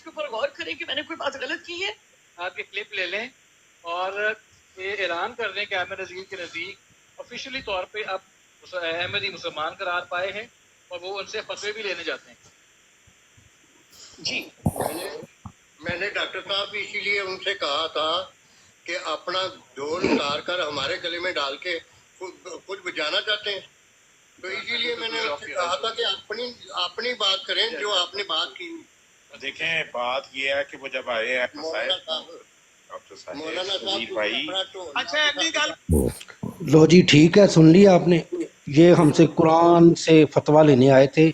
کے اوپر غور کریں کہ میں نے کوئی بات غلط کی ہے. آپ یہ کلپ لے لیں اور یہ اعلان کر دیں کہ عامر نذیر کے نزدیک آفیشیلی طور پہ اب احمدی مسلمان قرار پائے ہیں اور وہ ان سے فتوے بھی لینے جاتے ہیں. جی میں نے ڈاکٹر صاحب اسی لیے ان سے کہا تھا کہ اپنا ڈھول اتار کر ہمارے گلے میں ڈال کے کچھ بجانا چاہتے ہیں، تو اسی لیے میں نے ان سے کہا تھا کہ اپنی بات کریں جو آپ نے بات کی. دیکھیں بات یہ ہے کہ وہ جب آئے ہیں ڈاکٹر صاحب بھائی. اچھا اگلی گل لو جی ٹھیک ہے، سن لیا آپ نے. یہ ہم سے قرآن سے فتویٰ لینے آئے تھے.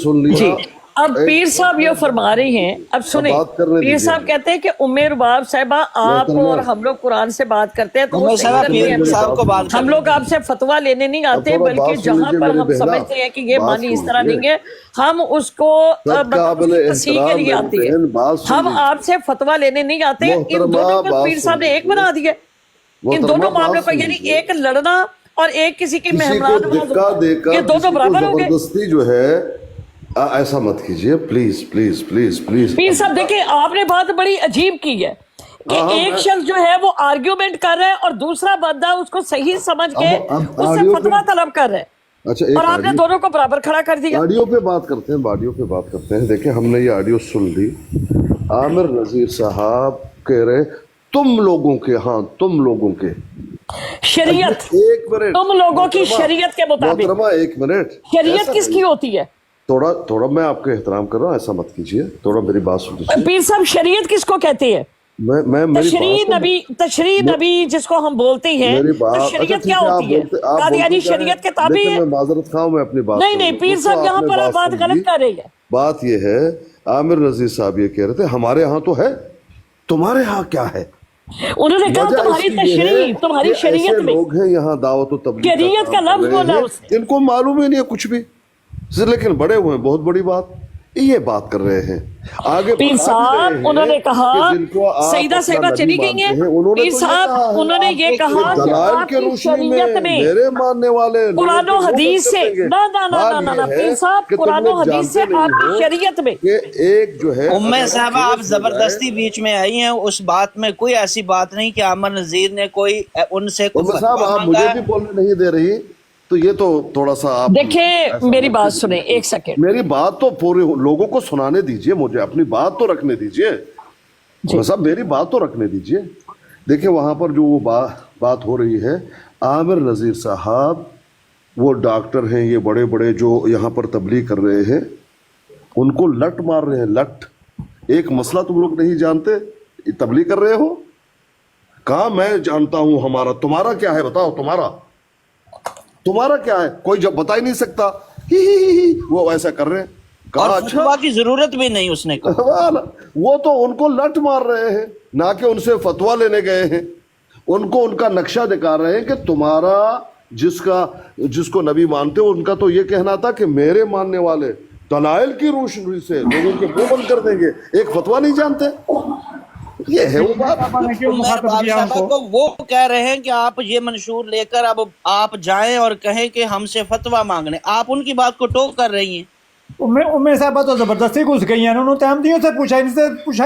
سن لیا. جی اب پیر صاحب یہ فرما رہے ہیں، اب سنیں پیر صاحب کہتے ہیں کہ رباب صاحبہ آپ اور ہم لوگ قرآن سے بات کرتے ہیں تو وہ صحیح کرتے ہیں. ہم لوگ آپ سے فتویٰ لینے نہیں آتے، بلکہ جہاں پر ہم سمجھتے ہیں کہ یہ معنی اس طرح نہیں ہے ہم اس کو تصحیح کے لیے آتے ہیں. ہم آپ سے فتویٰ لینے نہیں آتے. ان دونوں کو پیر صاحب نے ایک بنا دیا، ان دونوں معاملوں پر، یعنی ایک لڑنا اور ایک کسی کی مہمان یہ دونوں برابر ہو گئے. زبردستی جو ہے ایسا مت کیجئے پلیز پلیز پلیز پلیز. پیر صاحب دیکھیں آپ نے بات بڑی عجیب کی ہے کہ ایک شخص جو ہے وہ آرگیومنٹ کر رہا ہے اور دوسرا بندہ اس کو صحیح سمجھ کے اس سے فتویٰ طلب کر رہا ہے. اچھا اور آپ نے دونوں کو برابر کھڑا کر دیا. آڈیو پہ بات کرتے ہیں، آڈیو پہ بات کرتے ہیں. دیکھیں ہم نے یہ آڈیو سن لی. عامر نذیر صاحب کہہ رہے تم لوگوں کے، ہاں تم لوگوں کے شریعت، ایک منٹ، تم لوگوں کی شریعت کے مطابق. محترمہ ایک منٹ، شریعت کس کی ہوتی ہے؟ تھوڑا میں آپ کا احترام کر رہا ہوں، ایسا مت کیجئے. تھوڑا میری بات سن لیجیے. پیر صاحب شریعت کس کو کہتے ہیں؟ تشریع نبی جس کو ہم بولتے ہیں، تو شریعت کیا ہوتی ہے؟ قادیانی شریعت کے تابع ہے. میں معذرت خواہ ہوں، میں اپنی بات نہیں پیر صاحب یہاں پر آپ بات غلط کر رہے ہیں. بات یہ ہے عامر نذیر صاحب یہ کہہ رہے تھے ہمارے ہاں تو ہے، تمہارے ہاں کیا ہے؟ انہوں نے کہا تمہاری تشریع، تمہاری شریعت میں. لوگ ہیں یہاں دعوت و تبلیغ شریعت کا لفظ بولا اس نے، ان کو معلوم ہی نہیں ہے کچھ بھی، لیکن بڑے ہوئے ہیں بہت بڑی بات یہ بات کر رہے ہیں. آگے پیر صاحب انہوں نے کہا سیدہ صاحبہ چلی گئی ہیں. پیر صاحب انہوں نے یہ کہا کہ آپ کی شریعت میں میرے ماننے والے قرآن و حدیث سے نہ پیر صاحب قرآن و حدیث سے آپ کی شریعت میں ایک جو ہے صاحبہ آپ زبردستی بیچ میں آئی ہیں. اس بات میں کوئی ایسی بات نہیں کہ عامر نذیر نے کوئی ان سے صاحب آپ مجھے بھی بولنے نہیں دے رہی، تو یہ تو تھوڑا سا آپ دیکھیں میری بات سنیں ایک سیکنڈ. میری بات تو پورے لوگوں کو سنانے دیجئے، مجھے اپنی بات تو رکھنے دیجئے. صاحب میری بات تو رکھنے دیجئے. دیکھیں وہاں پر جو وہ بات ہو رہی ہے، عامر نذیر صاحب وہ ڈاکٹر ہیں، یہ بڑے بڑے جو یہاں پر تبلیغ کر رہے ہیں ان کو لٹ مار رہے ہیں. لٹ ایک مسئلہ تم لوگ نہیں جانتے، تبلیغ کر رہے ہو. کہا میں جانتا ہوں ہمارا، تمہارا کیا ہے بتاؤ، تمہارا کیا ہے؟ کوئی جب بتا ہی نہیں سکتا، وہ ایسا کر رہے ہیں. اور فتویٰ کی ضرورت بھی نہیں اس نے کہا. وہ تو ان کو لٹ مار رہے ہیں، نہ کہ ان سے فتویٰ لینے گئے ہیں. ان کو ان کا نقشہ دکھا رہے ہیں کہ تمہارا جس کو نبی مانتے ہو ان کا تو یہ کہنا تھا کہ میرے ماننے والے دلائل کی روشنی سے لوگوں کے منہ بند کر دیں گے. ایک فتویٰ نہیں جانتے، یہ ہے وہ بات. وہ کہہ رہے ہیں کہ آپ یہ منشور لے کر اب آپ جائیں اور کہیں کہ ہم سے فتویٰ مانگنے. آپ ان کی بات کو ٹوک کر رہی ہیں. ام صاحبہ تو زبردستی گھس گئی ہیں، انہوں نے احمدیوں سے پوچھا ہی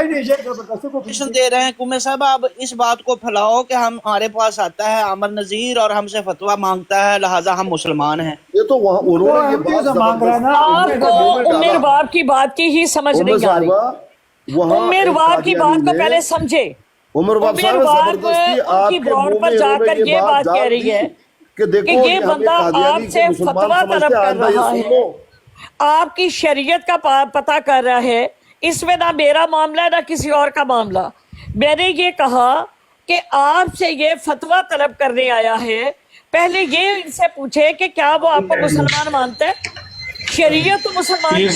نہیں زبردستی دے رہے ہیں. ام صاحبہ اب اس بات کو پھیلاؤ کہ ہمارے پاس آتا ہے عامر نذیر اور ہم سے فتویٰ مانگتا ہے لہٰذا ہم مسلمان ہیں. یہ تو مانگ رہا ہے نا. آپ کو عمر باب کی بات کی ہی سمجھ نہیں آ رہی. عمر باب کی بات کو پہلے سمجھے. عمر باب زبردستی آپ کے بورڈ پر جا کر یہ بات کہہ رہی ہے کہ یہ بندہ آپ سے فتویٰ طلب کر رہا ہے، آپ کی شریعت کا پتہ کر رہا ہے. اس میں نہ میرا معاملہ ہے نہ کسی اور کا معاملہ. میں نے یہ کہا کہ آپ سے یہ فتویٰ طلب کرنے آیا ہے، پہلے یہ ان سے پوچھے کہ کیا وہ آپ کو مسلمان مانتے ہیں. شریعت تو مسلمان کی ہے،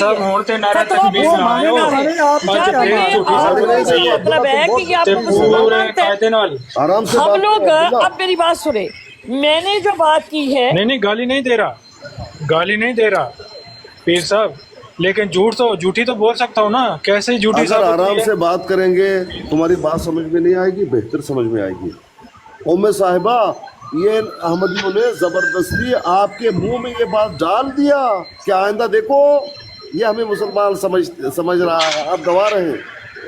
مطلب ہے کہ یہ آپ کو مسلمان مانتے ہیں. ہم لوگ اب میری بات سنیں، میں نے جو بات کی ہے نہیں گالی نہیں دے رہا پیر صاحب، لیکن جھوٹی تو بول سکتا ہوں نا. کیسے جھوٹی؟ اگر آرام سے بات کریں گے تمہاری بات سمجھ میں نہیں آئے گی، بہتر سمجھ میں آئے گی. ام صاحبہ یہ احمدیوں نے زبردستی آپ کے منہ میں یہ بات ڈال دیا کہ آئندہ دیکھو یہ ہمیں مسلمان سمجھ رہا ہے، آپ گوا رہے ہیں.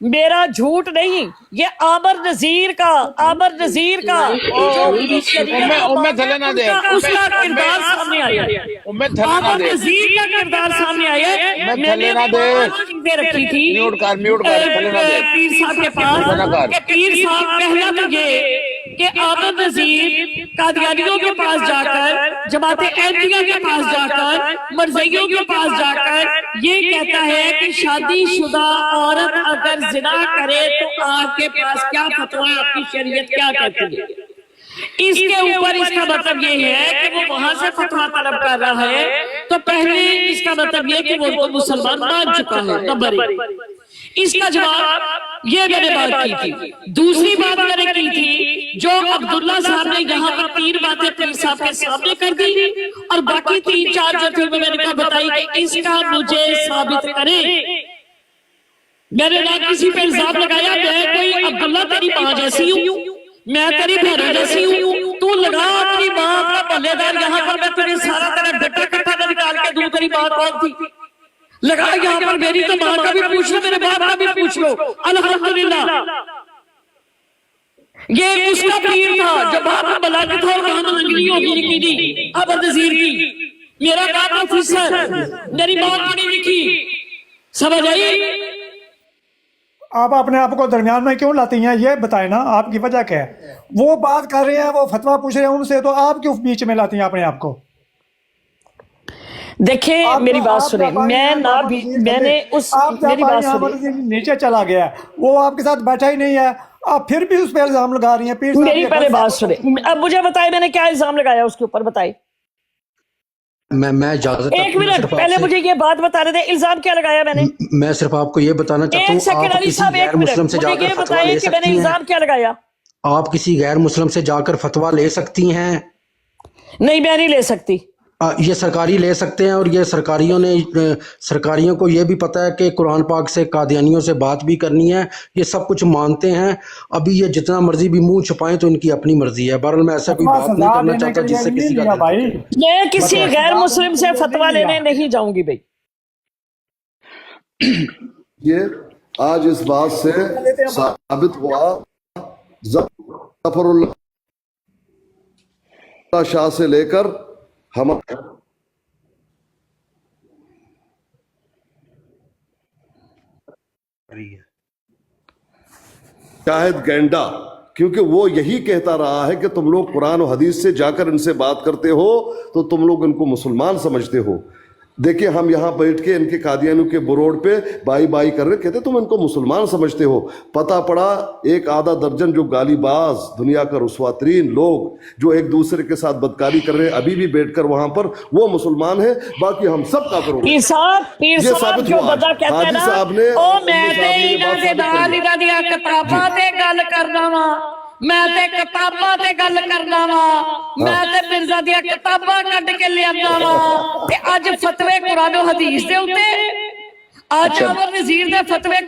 میرا جھوٹ نہیں، یہ عامر نذیر کا جو تھلے نہ دے، اس کا کردار سامنے آیا ہے، عامر نذیر کا کردار سامنے آیا ہے۔ میں نے چیزیں رکھی تھی میوٹ کر تھلے نہ دے پیر صاحب کے پاس کہ پیر صاحب کہنا تو یہ کہ عامر نذیر قادیانیوں کے پاس جا کر، جماعت احمدیہ کے پاس جا کر، مرزائیوں کے پاس جا کر یہ کہتا ہے کہ شادی شدہ عورت اگر زنا کرے تو آپ کے پاس کیا فتویٰ ہے، آپ کی شریعت کیا کہتی ہے۔ اس کے اوپر اس کا مطلب یہ ہے کہ وہ وہاں سے فتویٰ طلب کر رہا ہے، تو پہلے اس کا مطلب یہ کہ وہ مسلمان مان چکا ہے، نمبر 1۔ اس کا جواب یہ میں نے بات کی تھی۔ دوسری بات میں نے کی تھی جو عبداللہ صاحب نے یہاں پر 3 باتیں پیر صاحب کے سامنے کر دی، اور باقی 3-4 جو تھی میں نے کہا بتائی کہ اس کا مجھے ثابت کریں۔ میں نے نہ کسی پہ الزام لگایا میں کوئی عبداللہ تیری ماں جیسی ہوں، میں تیری بہنوں جیسی ہوں، تو لگا اپنی ماں کا پلے دار یہاں پر، میں تجھے سارا تیرا ڈٹا کٹا نکال کے دوں، تیری ماں کون تھی لگا یہاں پر، میری تو ماں کا بھی پوچھ لو، میرے باپ کا بھی پوچھ لو، الحمدللہ۔ یہ اس کا پیر تھا جو باپ میں ملاقت تھا اور کہاں انگلی ہوگی یقینی عامر نذیر کی، میرا باپ آفیسر، میری ماں پڑھی لکھی، سمجھ آئی؟ آپ اپنے آپ کو درمیان میں کیوں لاتی ہیں یہ بتائیں نا، آپ کی وجہ کیا ہے؟ وہ بات کر رہے ہیں، وہ فتویٰ پوچھ رہے ہیں ان سے، تو آپ کیوں بیچ میں لاتی ہیں اپنے آپ کو؟ دیکھیں میری بات سنیں، میں نے اس میری بات سنیں، نیچے چلا گیا ہے، وہ آپ کے ساتھ بیٹھا ہی نہیں ہے، آپ پھر بھی اس پہ الزام لگا رہی ہیں۔ پیر صاحب میری پہلے بات سنیں، اب مجھے بتائیں میں نے کیا الزام لگایا اس کے اوپر، بتائیں۔ میں اجازت، ایک منٹ پہلے مجھے یہ بات بتانے دیں، الزام کیا لگایا میں نے؟ میں صرف آپ کو یہ بتانا چاہتا ہوں، آپ کسی غیر مسلم سے جا کر فتویٰ لے سکتی ہیں؟ الزام کیا لگایا؟ آپ کسی غیر مسلم سے جا کر فتویٰ لے سکتی ہیں؟ نہیں میں نہیں لے سکتی۔ یہ سرکاری لے سکتے ہیں، اور یہ سرکاریوں کو یہ بھی پتہ ہے کہ قرآن پاک سے قادیانیوں سے بات بھی کرنی ہے، یہ سب کچھ مانتے ہیں۔ ابھی یہ جتنا مرضی بھی منہ چھپائیں تو ان کی اپنی مرضی ہے۔ بہرحال میں ایسا کوئی بات نہیں کرنا چاہتا جس سے کسی کا میں کسی غیر مسلم سے فتویٰ لینے نہیں جاؤں گی بھائی۔ یہ آج اس بات سے ثابت ہوا، ظفر اللہ شاہ سے لے کر ہم شاہد گینڈا، کیونکہ وہ یہی کہتا رہا ہے کہ تم لوگ قرآن و حدیث سے جا کر ان سے بات کرتے ہو تو تم لوگ ان کو مسلمان سمجھتے ہو۔ دیکھیں ہم یہاں بیٹھ کے ان کے قادیانیوں کے بروڈ پہ بائی بائی کر رہے، کہتے تم ان کو مسلمان سمجھتے ہو۔ پتہ پڑا 1.5 درجن جو گالی باز دنیا کا رسوا ترین لوگ جو ایک دوسرے کے ساتھ بدکاری کر رہے ہیں ابھی بھی بیٹھ کر وہاں پر، وہ مسلمان ہیں، باقی ہم سب کافر ہو گئے۔ پیر صاحب جو بندہ کہتا ہے نا او میں تے انہاں دے نال انہاں دی کتاباں تے گل کرنا وا، میں تے کتاباں تے گل کرنا وا، میں تے مرزا دی کتاباں کڈ کے لیانا وا، تے اج فتوی قرآن و حدیث دے اوتے، اج عامر نذیر دے فتوی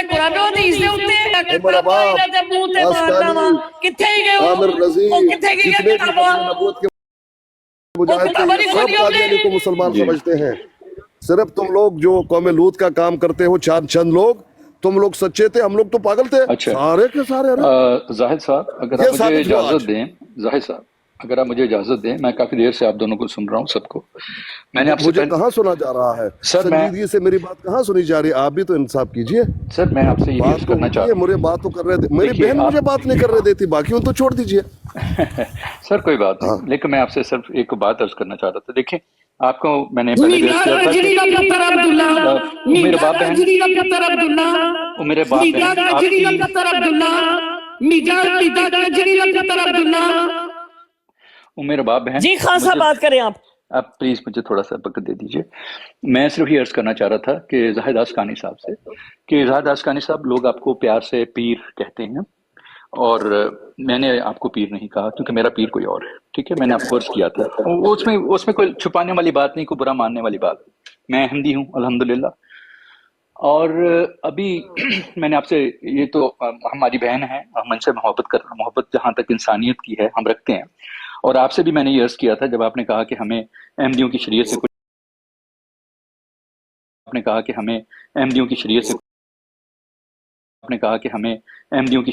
قرآن و حدیث دے اوتے کتاباں انہاں دے منہ تے مارنا وا، کتھے گئے عامر نذیر کتھے گئے کتاباں؟ مجاہد سب قادیانی کو مسلمان سمجھتے ہیں۔ صرف تم لوگ جو قوم لوط کا کام کرتے ہو، چند لوگ، تم لوگ سچے تھے، ہم لوگ تو پاگل تھے سارے کے سارے۔ زاہد صاحب اگر آپ مجھے اجازت دیں، زاہد صاحب اگر آپ مجھے اجازت دیں، میں کافی دیر سے آپ دونوں کو سن رہا ہوں، سب کو۔ میں نے آپ سے مجھے کہاں سنا جا رہا ہے سنجیدگی سے، میری بات کہاں سنی جا رہی ہے؟ آپ بھی تو انصاف کیجئے۔ سر میں آپ سے یہ عرض کرنا چاہتا ہوں، مجھے بات تو کر رہے تھے، میری بہن مجھے بات نہیں کر رہے دیتی، باقی ان تو چھوڑ دیجئے۔ سر کوئی بات نہیں، لیکن میں آپ سے صرف ایک بات عرض کرنا چاہ رہا تھا۔ دیکھیں آپ کو میں نے پہلے بھی عرض کیا تھا کہ میرے باپ بہن، میرے باپ بہن میرے باپ بہن، جی خان صاحب بات کریں آپ پلیز مجھے تھوڑا سا وقت دے دیجئے۔ میں صرف یہ عرض کرنا چاہ رہا تھا کہ زاہد آسکانی صاحب سے کہ زاہد آسکانی صاحب، لوگ آپ کو پیار سے پیر کہتے ہیں، اور میں نے آپ کو پیر نہیں کہا کیونکہ میرا پیر کوئی اور ہے، ٹھیک ہے؟ میں نے آپ کو عرض کیا تھا، اس میں کوئی چھپانے والی بات نہیں، کوئی برا ماننے والی بات۔ میں احمدی ہوں الحمدللہ، اور ابھی میں نے آپ سے، یہ تو ہماری بہن ہے، ہم ان سے محبت جہاں تک انسانیت کی ہے ہم رکھتے ہیں، اور آپ سے بھی میں نے یہ عرض کیا تھا جب آپ نے کہا کہ ہمیں احمدیوں کی شریعت سے کچھ آپ نے کہا کہ ہمیں احمدیوں کی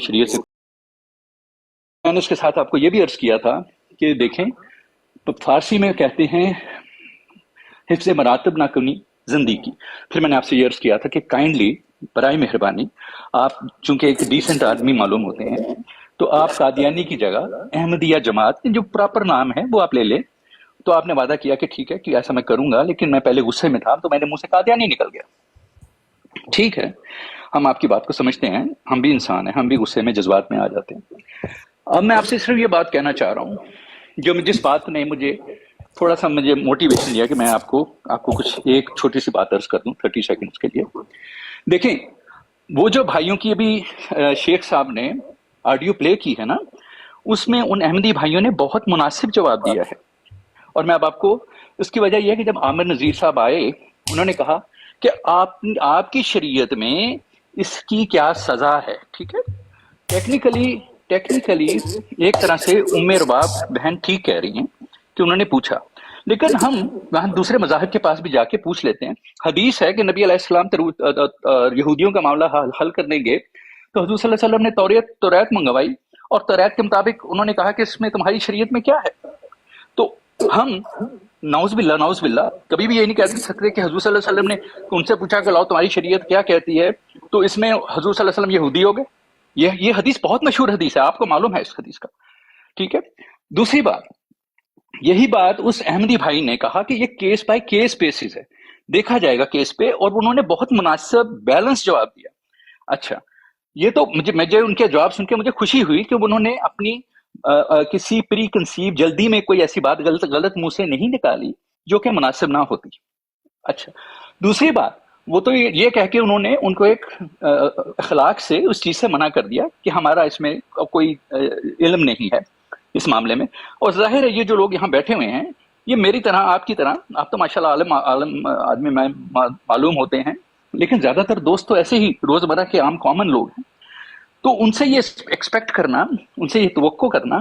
شریعت سے میں نے اس کے ساتھ آپ کو یہ بھی عرض کیا تھا کہ دیکھیں فارسی میں کہتے ہیں حفظ مراتب نہ کنی زندگی. پھر میں نے آپ سے یہ عرض کیا تھا کہ کائنڈلی برائے مہربانی آپ چونکہ ایک ڈیسنٹ آدمی معلوم ہوتے ہیں تو آپ قادیانی کی جگہ احمدیہ جماعت جو پراپر نام ہے وہ آپ لے لیں. تو آپ نے وعدہ کیا کہ ٹھیک ہے کہ ایسا میں کروں گا، لیکن میں پہلے غصے میں تھا تو میرے منہ سے قادیانی نکل گیا. ٹھیک ہے، ہم آپ کی بات کو سمجھتے ہیں، ہم بھی انسان ہیں، ہم بھی غصے میں جذبات میں آ جاتے ہیں. اب میں آپ سے صرف یہ بات کہنا چاہ رہا ہوں جو جس بات نے مجھے تھوڑا سا موٹیویشن دیا کہ میں آپ کو کچھ ایک چھوٹی سی بات عرض کر دوں 30 سیکنڈز کے لیے. دیکھیں وہ جو بھائیوں کی ابھی شیخ صاحب نے آڈیو پلے کی ہے نا، اس میں ان احمدی بھائیوں نے بہت مناسب جواب دیا ہے. اور میں اب آپ کو اس کی وجہ یہ ہے کہ جب عامر نذیر صاحب آئے انہوں نے کہا کہ آپ کی شریعت میں اس کی کیا سزا ہے. ٹھیک ہے، ٹیکنیکلی ایک طرح سے ام رباب بہن ٹھیک کہہ رہی ہیں کہ انہوں نے پوچھا، لیکن ہم وہاں دوسرے مذاہب کے پاس بھی جا کے پوچھ لیتے ہیں. حدیث ہے کہ نبی علیہ السلام یہودیوں کا معاملہ حل کرنے گئے تو حضور صلی اللہ علیہ وسلم نے توریت منگوائی اور توریت کے مطابق انہوں نے کہا کہ اس میں تمہاری شریعت میں کیا ہے. تو ہم نعوذ باللہ کبھی بھی یہ نہیں کہہ سکتے کہ حضور صلی اللہ علیہ وسلم نے ان سے پوچھا کہ لاؤ تمہاری شریعت کیا کہتی ہے تو اس میں حضور صلی اللہ علیہ وسلم یہودی ہو گئے. یہ حدیث بہت مشہور حدیث ہے، آپ کو معلوم ہے اس حدیث کا. ٹھیک ہے، دوسری بات، یہی بات اس احمدی بھائی نے کہا کہ یہ کیس بائی کیس بیسس ہے، دیکھا جائے گا کیس پہ، اور انہوں نے بہت مناسب بیلنس جواب دیا. اچھا، یہ تو مجھے ان کے جواب سن کے مجھے خوشی ہوئی کہ انہوں نے اپنی کسی پری کنسیو جلدی میں کوئی ایسی بات غلط منہ سے نہیں نکالی جو کہ مناسب نہ ہوتی. اچھا، دوسری بات، وہ تو یہ کہہ کے انہوں نے ان کو ایک اخلاق سے اس چیز سے منع کر دیا کہ ہمارا اس میں کوئی علم نہیں ہے اس معاملے میں. اور ظاہر ہے یہ جو لوگ یہاں بیٹھے ہوئے ہیں یہ میری طرح آپ کی طرح، آپ تو ماشاءاللہ عالم آدمی میں معلوم ہوتے ہیں، لیکن زیادہ تر دوست تو ایسے ہی روزمرہ کے عام کامن لوگ ہیں. تو ان سے یہ ایکسپیکٹ کرنا، ان سے یہ توقع کرنا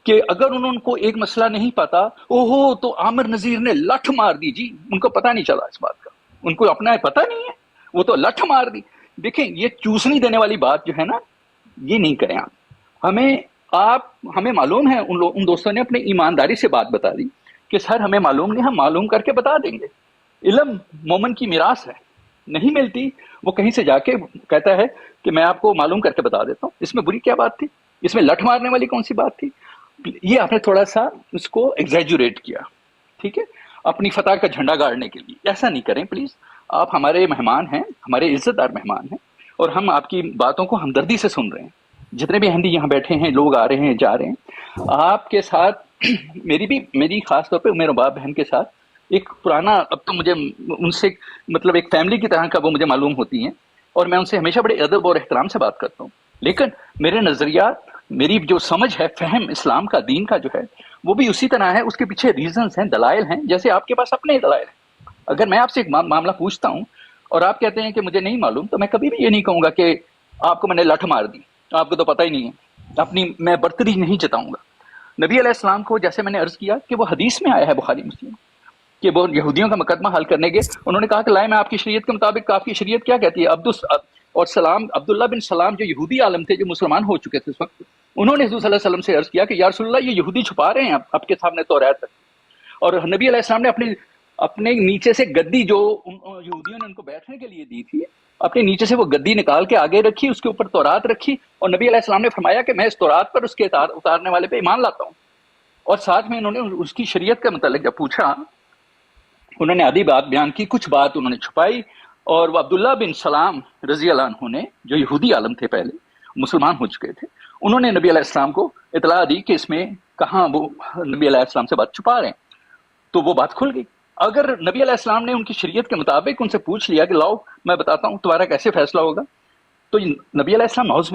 کہ اگر ان کو ایک مسئلہ نہیں پتا، اوہو تو عامر نذیر نے لٹھ مار دی، جی ان کو پتہ نہیں چلا اس بات کا، ان کو اپنا پتہ نہیں ہے، وہ تو لٹھ مار دی. دیکھیں یہ چوسنی دینے والی بات جو ہے نا، یہ نہیں کریں آپ. ہمیں معلوم ہے، ان دوستوں نے اپنے ایمانداری سے بات بتا دی کہ سر ہمیں معلوم نہیں، ہم معلوم کر کے بتا دیں گے. علم مومن کی میراث ہے، نہیں ملتی، وہ کہیں سے جا کے کہتا ہے کہ میں آپ کو معلوم کر کے بتا دیتا ہوں. اس میں بری کیا بات تھی؟ اس میں لٹھ مارنے والی کون سی بات تھی؟ یہ آپ نے تھوڑا سا اس کو ایگزیجوریٹ کیا. ٹھیک ہے، اپنی فتح کا جھنڈا گاڑنے کے لیے ایسا نہیں کریں پلیز. آپ ہمارے مہمان ہیں، ہمارے عزت دار مہمان ہیں، اور ہم آپ کی باتوں کو ہمدردی سے سن رہے ہیں. جتنے بھی احمدی یہاں بیٹھے ہیں، لوگ آ رہے ہیں جا رہے ہیں، آپ کے ساتھ میری خاص طور پہ عمر رباب بہن کے ساتھ ایک پرانا، اب تو مجھے ان سے مطلب ایک فیملی کی طرح کا وہ مجھے معلوم ہوتی ہیں، اور میں ان سے ہمیشہ بڑے ادب اور احترام سے بات کرتا ہوں. لیکن میرے نظریات، میری جو سمجھ ہے، فہم اسلام کا، دین کا جو ہے، وہ بھی اسی طرح ہے. اس کے پیچھے ریزنز ہیں، دلائل ہیں، جیسے آپ کے پاس اپنے دلائل ہیں. اگر میں آپ سے ایک معاملہ پوچھتا ہوں اور آپ کہتے ہیں کہ مجھے نہیں معلوم، تو میں کبھی بھی یہ نہیں کہوں گا کہ آپ کو میں نے لٹھ مار دی، آپ کو تو پتہ ہی نہیں ہے. میں برتری نہیں جتاؤں گا. نبی علیہ السلام کو جیسے میں نے عرض کیا کہ وہ حدیث میں آیا ہے بخاری مسلم کہ وہ یہودیوں کا مقدمہ حل کرنے گئے، انہوں نے کہا کہ لائے میں آپ کی شریعت کے مطابق، آپ کی شریعت کیا کہتی ہے؟ عبداللہ بن سلام جو یہودی عالم تھے، جو مسلمان ہو چکے تھے اس وقت، انہوں نے حضور صلی اللہ علیہ وسلم سے عرض کیا کہ یا رسول اللہ، یہ یہودی چھپا رہے ہیں آپ کے سامنے توریت. اور نبی علیہ السلام نے اپنے نیچے سے گدی جو یہودیوں نے ان کو بیٹھنے کے لیے دی تھی، اپنے نیچے سے وہ گدی نکال کے آگے رکھی، اس کے اوپر تورات رکھی، اور نبی علیہ السلام نے فرمایا کہ میں اس تورات پر اس کے اتارنے والے پہ ایمان لاتا ہوں. اور ساتھ میں انہوں نے اس کی شریعت کا متعلق جب پوچھا، انہوں نے آدھی بات بیان کی، کچھ بات انہوں نے چھپائی. اور وہ عبداللہ بن سلام رضی اللہ عنہ نے، جو یہودی عالم تھے، پہلے مسلمان ہو چکے تھے، انہوں نے نبی علیہ السلام کو اطلاع دی کہ اس میں کہاں وہ نبی علیہ السلام سے بات چھپا رہے ہیں. تو وہ بات کھل گئی. اگر نبی علیہ السلام نے ان کی شریعت کے مطابق ان سے پوچھ لیا کہ لاؤ میں بتاتا ہوں تمہارا کیسے فیصلہ ہوگا، تو نبی علیہ السلام نعوذ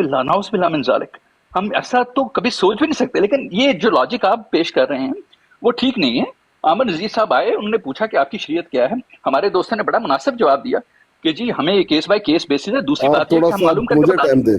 باللہ من ذالک، ہم ایسا تو کبھی سوچ بھی نہیں سکتے. لیکن یہ جو لاجک آپ پیش کر رہے ہیں وہ ٹھیک نہیں ہے. عامر نذیر صاحب آئے، انہوں نے پوچھا کہ آپ کی شریعت کیا ہے. ہمارے دوستوں نے بڑا مناسب جواب دیا کہ جی ہمیں کیس بائی کیس بیسس ہے. دوسری بات ہے کہ ہم معلوم کر کے بتا دیں.